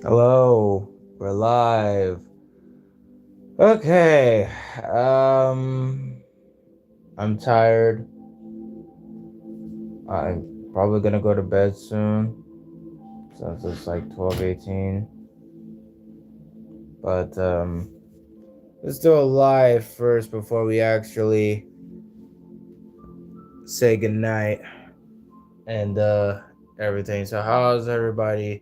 Hello, we're live. Okay. I'm tired. I'm probably gonna go to bed soon since it's like 12:18. But let's do a live first before we actually say goodnight and everything. So how's everybody?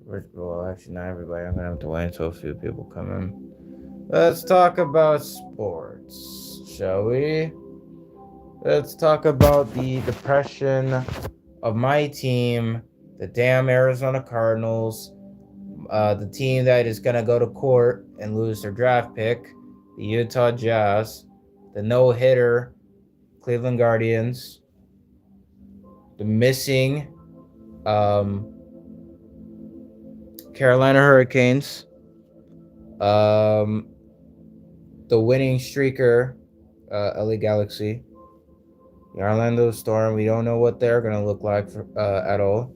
Well, actually not everybody. I'm gonna have to wait until a few people come in. Let's talk about sports, shall we? Let's talk about the depression of my team, the damn Arizona Cardinals, the team that is going to go to court and lose their draft pick, the Utah Jazz, the no hitter Cleveland Guardians, the missing um, Carolina Hurricanes, um, the winning streaker LA Galaxy, the Orlando Storm. We don't know what they're going to look like at all.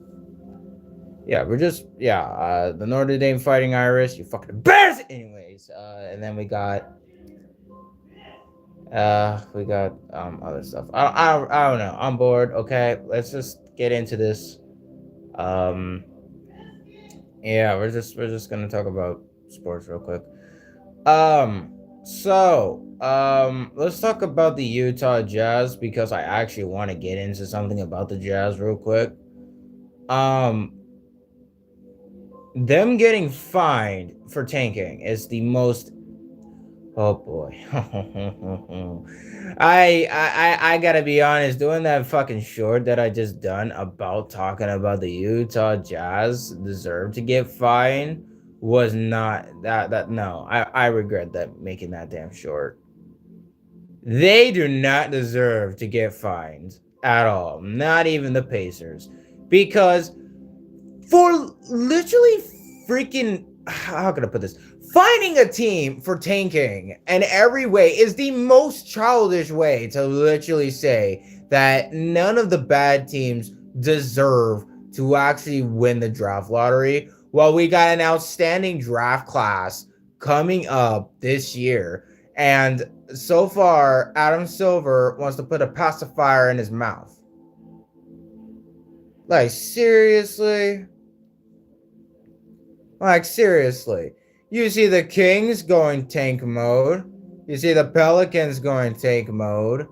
Yeah, the Notre Dame Fighting Irish. You fucking embarrassing. Anyways, and then we got other stuff. I don't know. I'm bored. Okay, let's just get into this. Um, yeah, we're just gonna talk about sports real quick. Let's talk about the Utah Jazz because I actually want to get into something about the Jazz real quick. Um, them getting fined for tanking is the most. Oh boy. I gotta be honest, doing that fucking short that I just done about talking about the Utah Jazz deserve to get fined was not that no. I regret that making that damn short. They do not deserve to get fined at all. Not even the Pacers. Because for literally freaking how can I put this? Finding a team for tanking in every way is the most childish way to literally say that none of the bad teams deserve to actually win the draft lottery. While we got an outstanding draft class coming up this year, and so far, Adam Silver wants to put a pacifier in his mouth. Like, seriously? Like, seriously. You see the Kings going tank mode. You see the Pelicans going tank mode.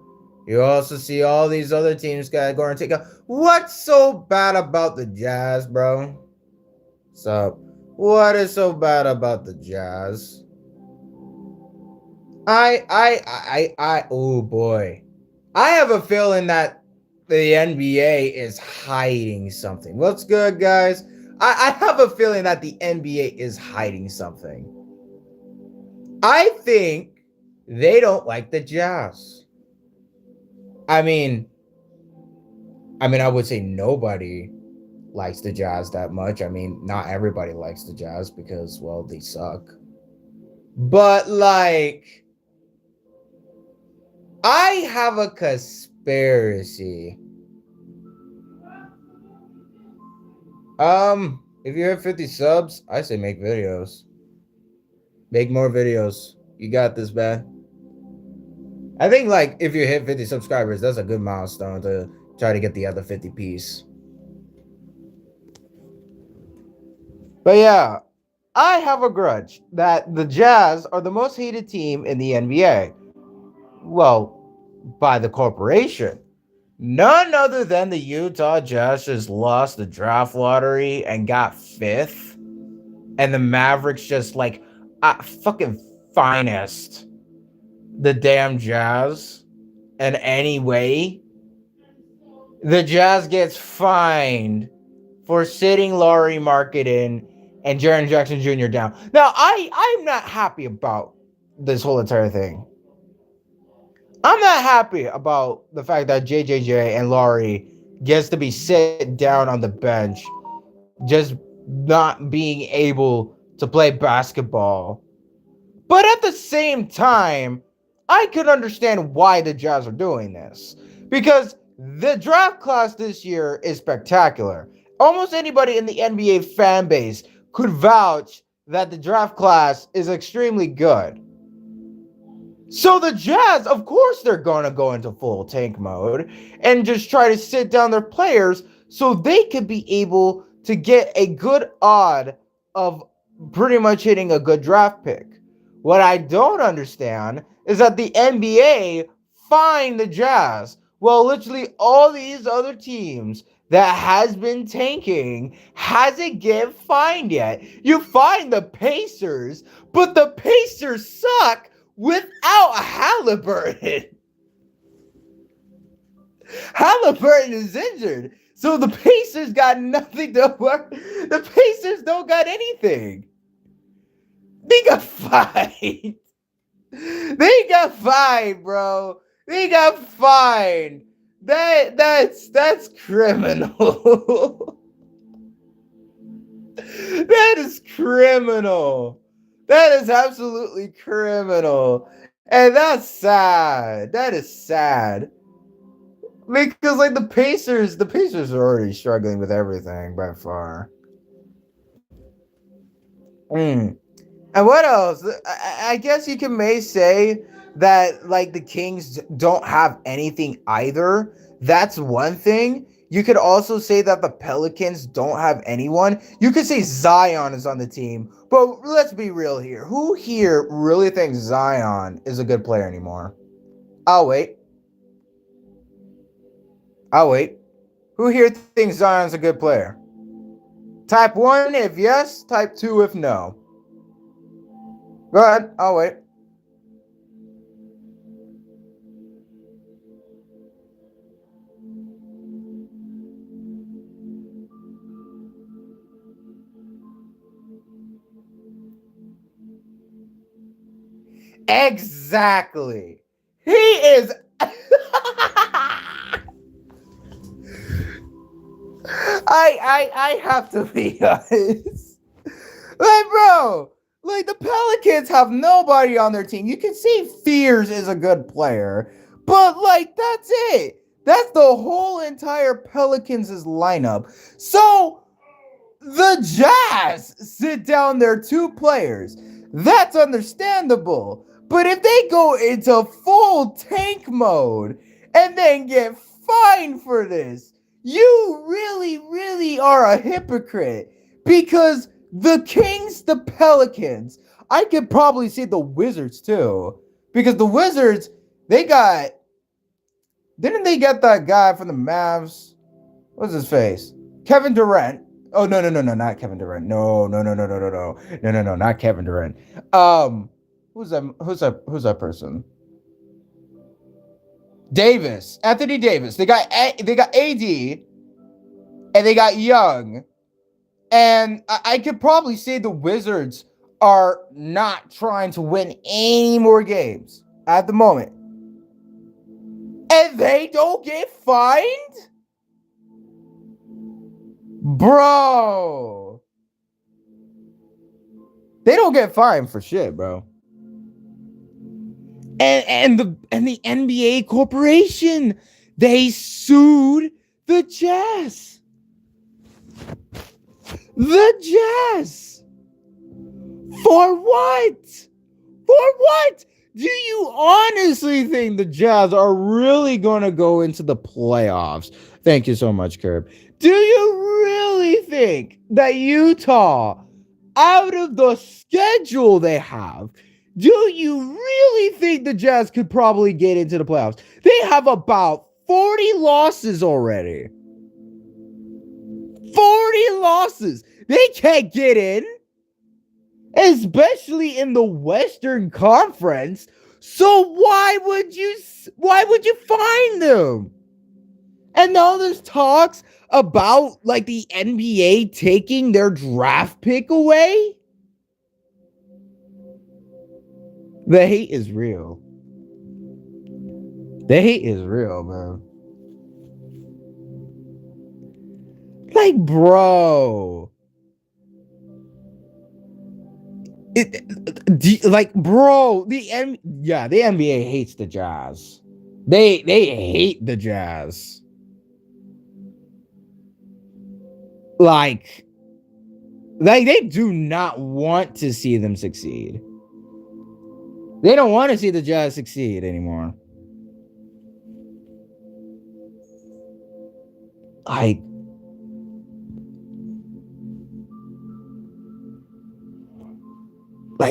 You also see all these other teams going tank. What's so bad about the Jazz, bro? So, what is so bad about the Jazz? Oh boy. I have a feeling that the NBA is hiding something. What's good, guys? I have a feeling that the NBA is hiding something. I think they don't like the Jazz. I mean, I would say nobody likes the Jazz that much. I mean, not everybody likes the Jazz because, well, they suck. But like, I have a conspiracy. If you have 50 subs, I say make videos. Make more videos. You got this, man. I think like if you hit 50 subscribers, that's a good milestone to try to get the other 50 piece. But yeah, I have a grudge that the Jazz are the most hated team in the NBA. Well, by the corporation. None other than the Utah Jazz just lost the draft lottery and got fifth. And the Mavericks just like fucking finest the damn Jazz in any way. The Jazz gets fined for sitting Laurie Marketing and Jaren Jackson Jr. down. Now, I'm not happy about this whole entire thing. I'm not happy about the fact that JJJ and Laurie gets to be sit down on the bench, just not being able to play basketball. But at the same time, I could understand why the Jazz are doing this. Because the draft class this year is spectacular. Almost anybody in the NBA fan base could vouch that the draft class is extremely good. So the Jazz, of course, they're going to go into full tank mode and just try to sit down their players so they could be able to get a good odd of pretty much hitting a good draft pick. What I don't understand is that the NBA fined the Jazz. Well, literally all these other teams that has been tanking hasn't get fined yet. You find the Pacers, but the Pacers suck without Halliburton. Halliburton is injured. So the Pacers got nothing to work. The Pacers don't got anything. They got fined. They got fined, bro. They got fined. That's criminal. That is criminal. That is absolutely criminal. And that's sad. That is sad. Because like the Pacers are already struggling with everything by far. And what else? I guess you can may say that like the Kings don't have anything either. That's one thing. You could also say that the Pelicans don't have anyone. You could say Zion is on the team, but let's be real here. Who here really thinks Zion is a good player anymore? I'll wait. Who here thinks Zion's a good player? Type 1 if yes, type 2 if no. Go ahead, I'll wait. Exactly. He is. I have to be honest. Like, bro, like the Pelicans have nobody on their team. You can see Fears is a good player, but like that's it. That's the whole entire Pelicans' lineup. So the Jazz sit down their two players. That's understandable. But if they go into full tank mode and then get fined for this, you really, really are a hypocrite. Because the Kings, the Pelicans, I could probably say the Wizards too. Because the Wizards, didn't they get that guy from the Mavs? What's his face? Kevin Durant. Oh no, not Kevin Durant. No, not Kevin Durant. Who's that person? Davis, Anthony Davis. They got AD, and they got Young, and I could probably say the Wizards are not trying to win any more games at the moment, and they don't get fined. Bro, they don't get fined for shit, bro. And the NBA corporation, they sued the Jazz. The Jazz. For what? For what? Do you honestly think the Jazz are really going to go into the playoffs? Thank you so much, Curb. Do you really think that Utah, out of the schedule they have, do you really think the Jazz could probably get into the playoffs? They have about 40 losses already. 40 losses. They can't get in, especially in the Western Conference. So why would you find them? And now there's talks about like the NBA taking their draft pick away. The hate is real. The hate is real, man. Like, bro. Bro, the NBA hates the Jazz. They hate the Jazz. Like, Like, they do not want to see them succeed. They don't want to see the Jazz succeed anymore. Like,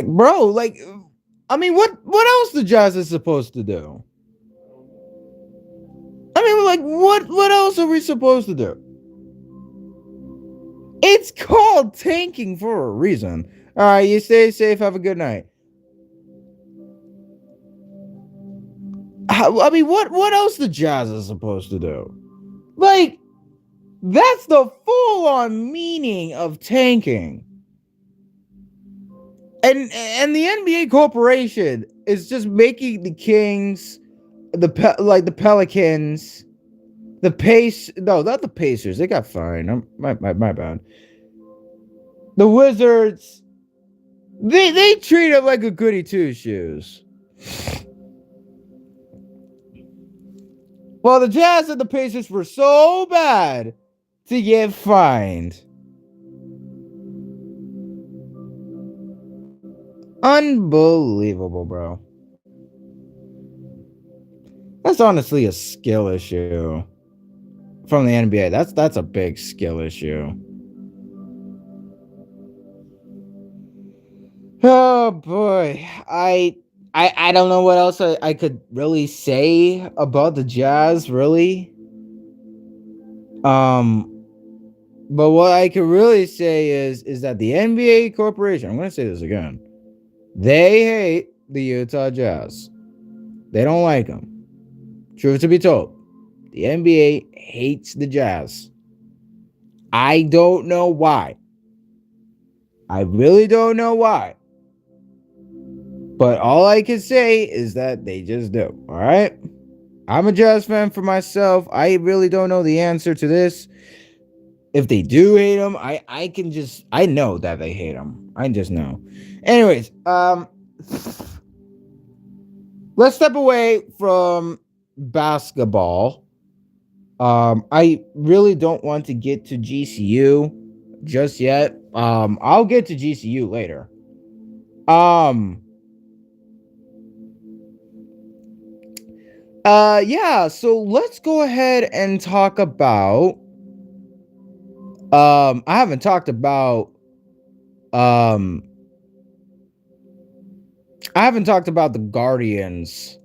bro, like, I mean, what else the Jazz is supposed to do? I mean, like, what else are we supposed to do? It's called tanking for a reason. All right, you stay safe. Have a good night. I mean, what else the Jazz is supposed to do? Like, that's the full-on meaning of tanking. And the NBA corporation is just making the Kings, the Pelicans, no, not the Pacers. They got fined. My bad. The Wizards, they treat it like a goody two shoes. Well, the Jazz and the Pacers were so bad to get fined. Unbelievable, bro. That's honestly a skill issue from the NBA. That's a big skill issue. Oh boy, I don't know what else I could really say about the Jazz, really. But what I could really say is that the NBA corporation, I'm gonna say this again, they hate the Utah Jazz. They don't like them. Truth to be told, the NBA hates the Jazz. I don't know why. I really don't know why. But all I can say is that they just do. All right? I'm a Jazz fan for myself. I really don't know the answer to this. If they do hate them, I know that they hate them. I just know. Anyways, let's step away from basketball. I really don't want to get to GCU just yet. I'll get to GCU later. Yeah, so let's go ahead and talk about I haven't talked about the Guardians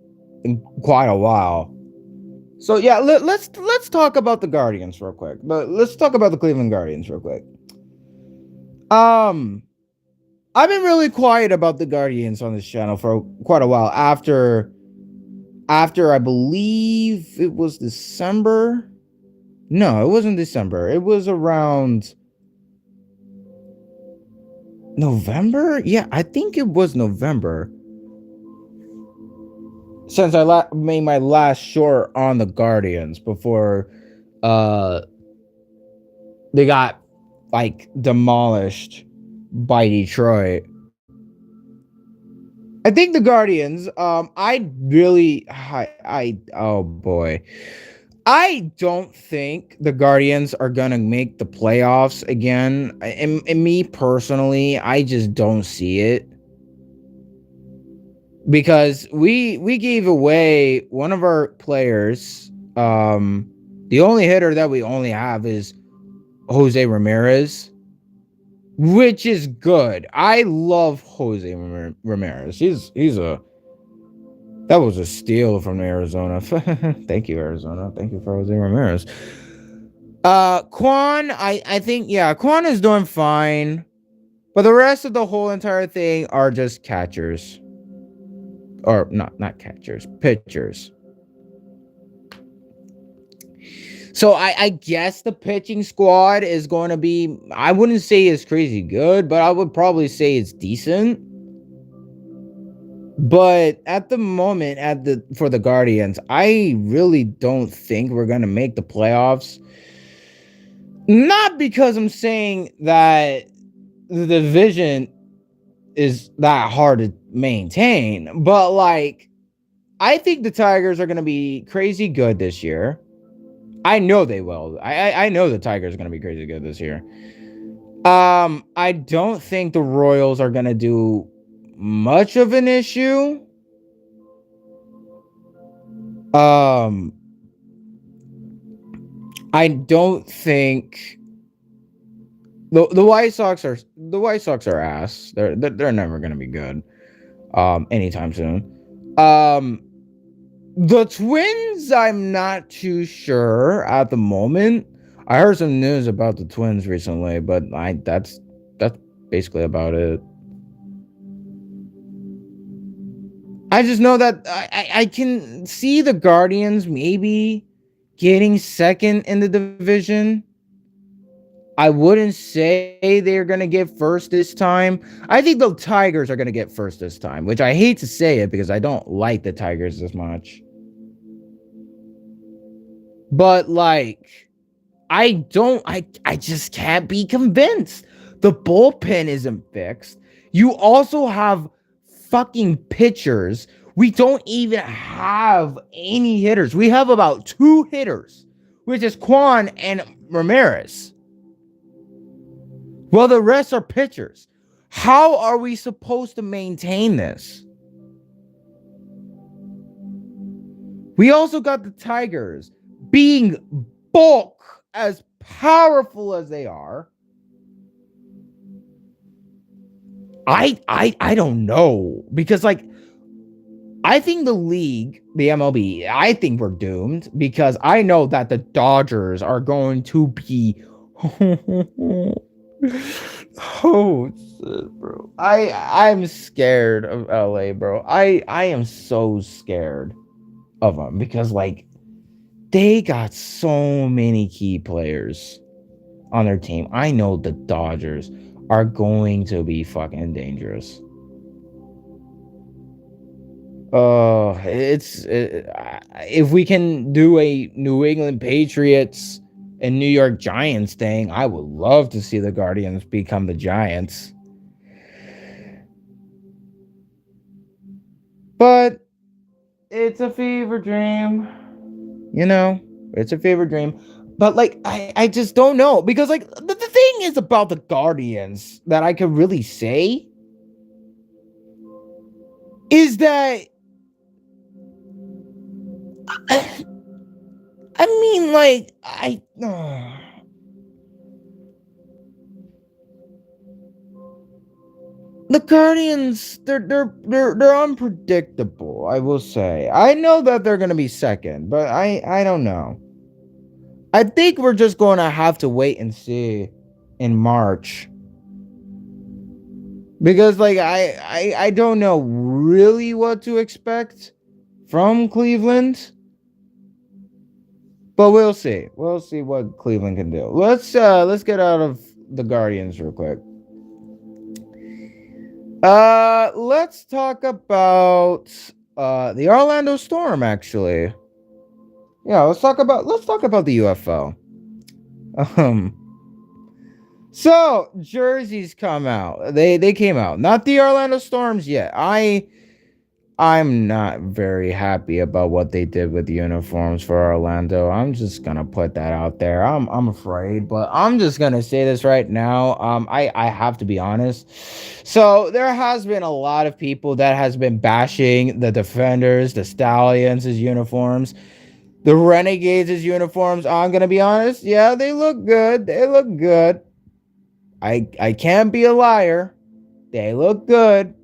in quite a while. So yeah, let's talk about the Guardians real quick. But let's talk about the Cleveland Guardians real quick. I've been really quiet about the Guardians on this channel for quite a while after I believe it was December. No, it wasn't December. It was around November? Yeah, I think it was November. Since I made my last short on the Guardians before they got like demolished by Detroit. I think the Guardians, oh boy. I don't think the Guardians are gonna make the playoffs again. And me personally, I just don't see it. Because we gave away one of our players. The only hitter that we only have is Jose Ramirez, which is good. I love Jose Ramirez. That was a steal from Arizona. Thank you, Arizona. Thank you for Jose Ramirez. Quan, I think, yeah, Quan is doing fine. But the rest of the whole entire thing are just catchers. Or not catchers, pitchers. So I guess the pitching squad is going to be, I wouldn't say it's crazy good, but I would probably say it's decent. But at the moment, for the Guardians, I really don't think we're going to make the playoffs. Not because I'm saying that the division is that hard to maintain, but like, I think the Tigers are going to be crazy good this year. I know they will. I know the Tigers are going to be crazy good this year. I don't think the Royals are gonna do much of an issue. Um, I don't think the White Sox are ass. They're never gonna be good. Anytime soon. Um, the Twins, I'm not too sure at the moment. I heard some news about the Twins recently, but that's basically about it. I just know that I can see the Guardians maybe getting second in the division. I wouldn't say they're going to get first this time. I think the Tigers are going to get first this time, which I hate to say it because I don't like the Tigers as much. But like I just can't be convinced. The bullpen isn't fixed. You also have fucking pitchers. We don't even have any hitters. We have about 2 hitters, which is Kwan and Ramirez. Well, the rest are pitchers. How are we supposed to maintain this? We also got the Tigers being bulk as powerful as they are. I don't know because like I think the league, the MLB, I think we're doomed because I know that the Dodgers are going to be oh shit, bro. I'm scared of LA, bro. I am so scared of them because like they got so many key players on their team. I know the Dodgers are going to be fucking dangerous. If we can do a New England Patriots and New York Giants thing, I would love to see the Guardians become the Giants. But it's a fever dream. You know, it's a fever dream. But like I just don't know because like the thing is about the Guardians that I could really say is that I mean like the Guardians they're unpredictable, I will say. I know that they're going to be second, but I don't know. I think we're just going to have to wait and see in March. Because like I don't know really what to expect from Cleveland. But we'll see. We'll see what Cleveland can do. Let's get out of the Guardians real quick. Let's talk about the Orlando Storm actually. Yeah, let's talk about the UFO. Um So jerseys come out. They came out. Not the Orlando Storms yet. I'm not very happy about what they did with the uniforms for Orlando. I'm just gonna put that out there. I'm afraid, but I'm just gonna say this right now. I have to be honest. So there has been a lot of people that has been bashing the Defenders, the Stallions' uniforms, the Renegades' uniforms. I'm gonna be honest. Yeah, they look good. They look good. I can't be a liar. They look good.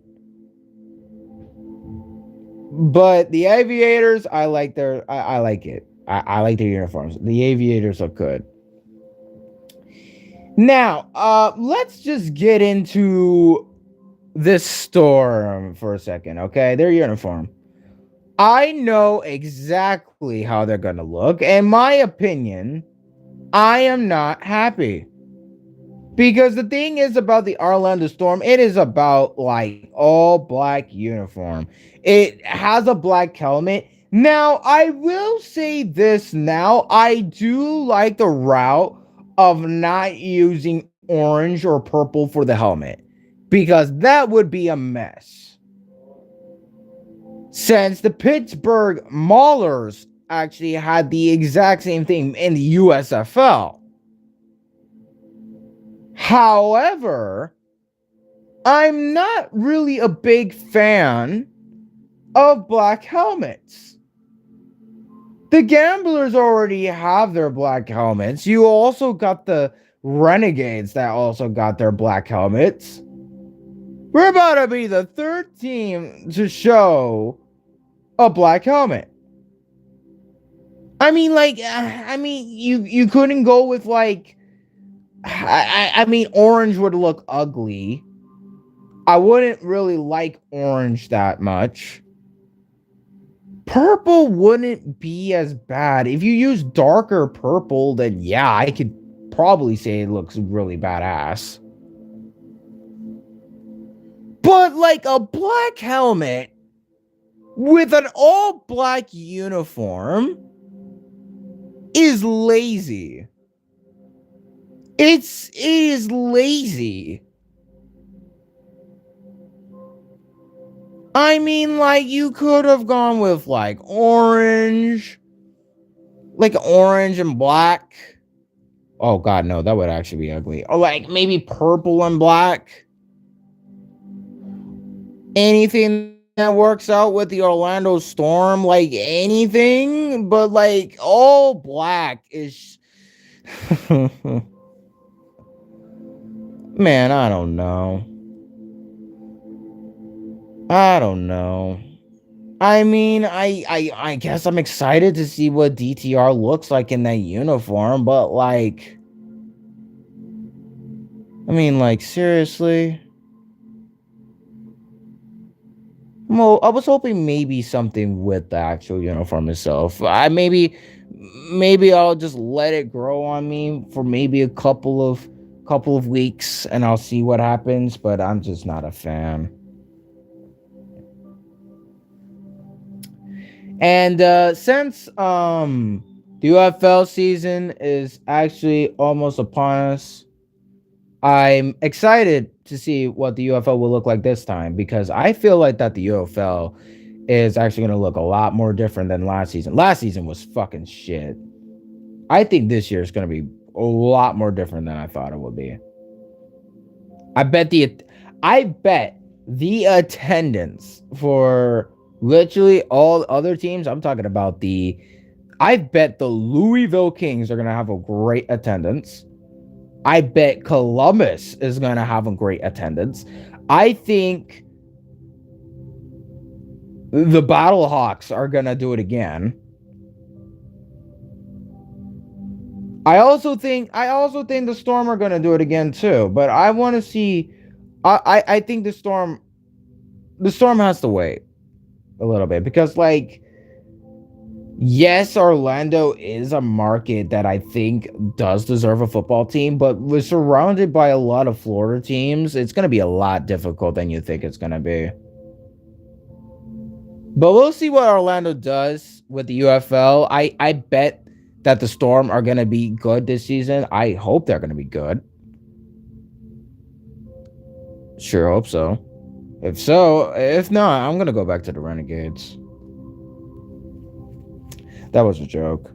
But the Aviators, I like I like it. I like their uniforms. The Aviators look good. Now, let's just get into this Storm for a second, okay? Their uniform. I know exactly how they're gonna look. In my opinion, I am not happy. Because the thing is about the Orlando Storm, it is about like all black uniform. It has a black helmet. Now, I will say this now. I do like the route of not using orange or purple for the helmet because that would be a mess. Since the Pittsburgh Maulers actually had the exact same thing in the USFL. However, I'm not really a big fan of black helmets. The Gamblers already have their black helmets. You also got the Renegades that also got their black helmets. We're about to be the third team to show a black helmet. I mean, like, you couldn't go with like, I mean, orange would look ugly. I wouldn't really like orange that much. Purple wouldn't be as bad. If you use darker purple, then yeah, I could probably say it looks really badass. But like a black helmet with an all black uniform is lazy. It is lazy. I mean, like, you could have gone with like orange and black. Oh god, no, that would actually be ugly. Or like maybe purple and black. Anything that works out with the Orlando Storm, like anything, but like all black is man, I don't know. I mean, I guess I'm excited to see what DTR looks like in that uniform, but like, I mean, like, seriously? Well, I was hoping maybe something with the actual uniform itself. Maybe I'll just let it grow on me for maybe a couple of weeks and I'll see what happens, but I'm just not a fan. And since the UFL season is actually almost upon us, I'm excited to see what the UFL will look like this time because I feel like that the UFL is actually going to look a lot more different than last season. Last season was fucking shit. I think this year is going to be a lot more different than I thought it would be. I bet the attendance for literally all other teams, I bet the Louisville Kings are going to have a great attendance. I bet Columbus is going to have a great attendance. I think the Battlehawks are going to do it again. I also think the Storm are going to do it again too, but I want to see I think the Storm has to wait a little bit because like yes, Orlando is a market that I think does deserve a football team, but we're surrounded by a lot of Florida teams. It's going to be a lot difficult than you think it's going to be. But we'll see what Orlando does with the UFL. I bet that the Storm are going to be good this season. I hope they're going to be good. Sure hope so. If not, I'm going to go back to the Renegades. That was a joke.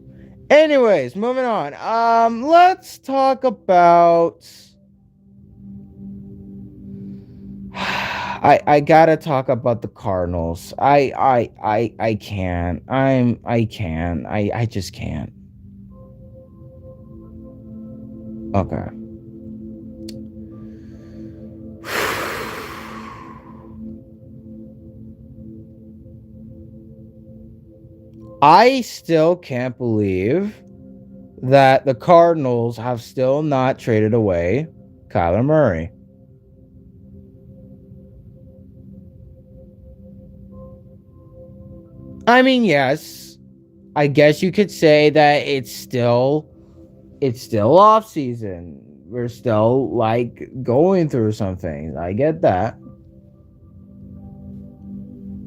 Anyways, moving on. Let's talk about I gotta talk about the Cardinals. I can't. I just can't. Okay. I still can't believe that the Cardinals have still not traded away Kyler Murray. I mean, yes, I guess you could say that it's still off season. We're still like going through something. I get that.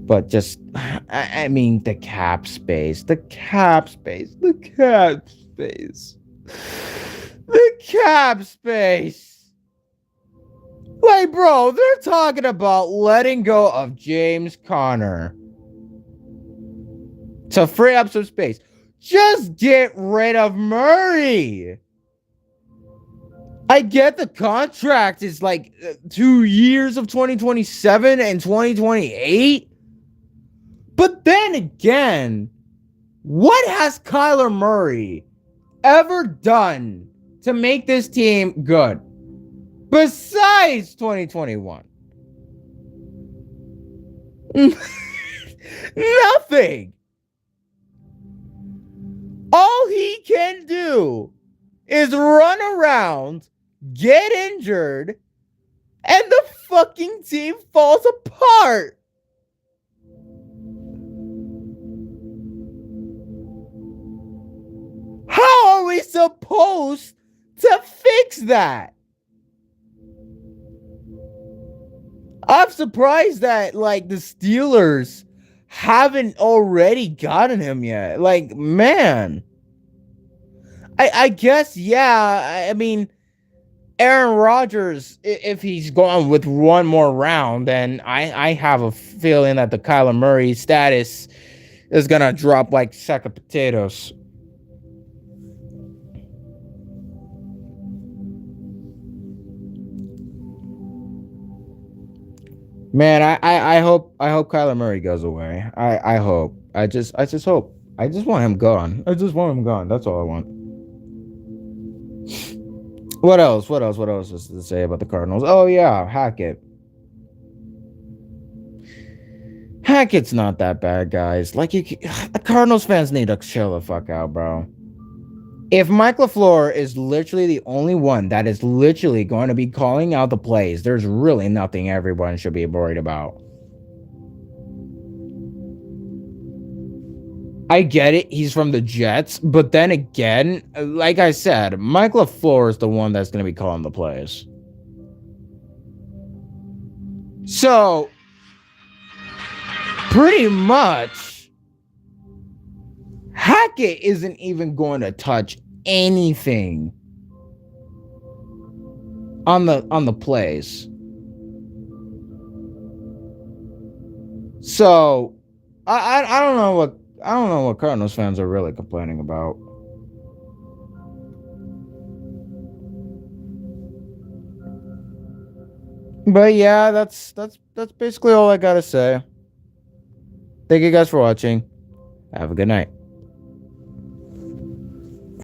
But just, I mean, the cap space. The cap space. Like, bro, they're talking about letting go of James Conner to free up some space. Just get rid of Murray. I get the contract is like 2 years of 2027 and 2028. But then again, what has Kyler Murray ever done to make this team good besides 2021? Nothing. All he can do is run around, get injured, and the fucking team falls apart. How are we supposed to fix that? I'm surprised that like the Steelers haven't already gotten him yet. Like, man. I guess, yeah. I mean, Aaron Rodgers, if he's gone with one more round, then I have a feeling that the Kyler Murray status is gonna drop like sack of potatoes. Man, I hope Kyler Murray goes away. I hope. I just hope. I just want him gone. I just want him gone. That's all I want. What else? What else is to say about the Cardinals? Oh yeah, Hackett. Hackett's not that bad, guys. Like the Cardinals fans need to chill the fuck out, bro. If Mike LaFleur is literally the only one that is literally going to be calling out the plays, there's really nothing everyone should be worried about. I get it, he's from the Jets, but then again, like I said, Mike LaFleur is the one that's going to be calling the plays. So, pretty much, Hackett isn't even going to touch anything on the plays. So, I don't know what Cardinals fans are really complaining about. But yeah, that's basically all I gotta say. Thank you guys for watching. Have a good night.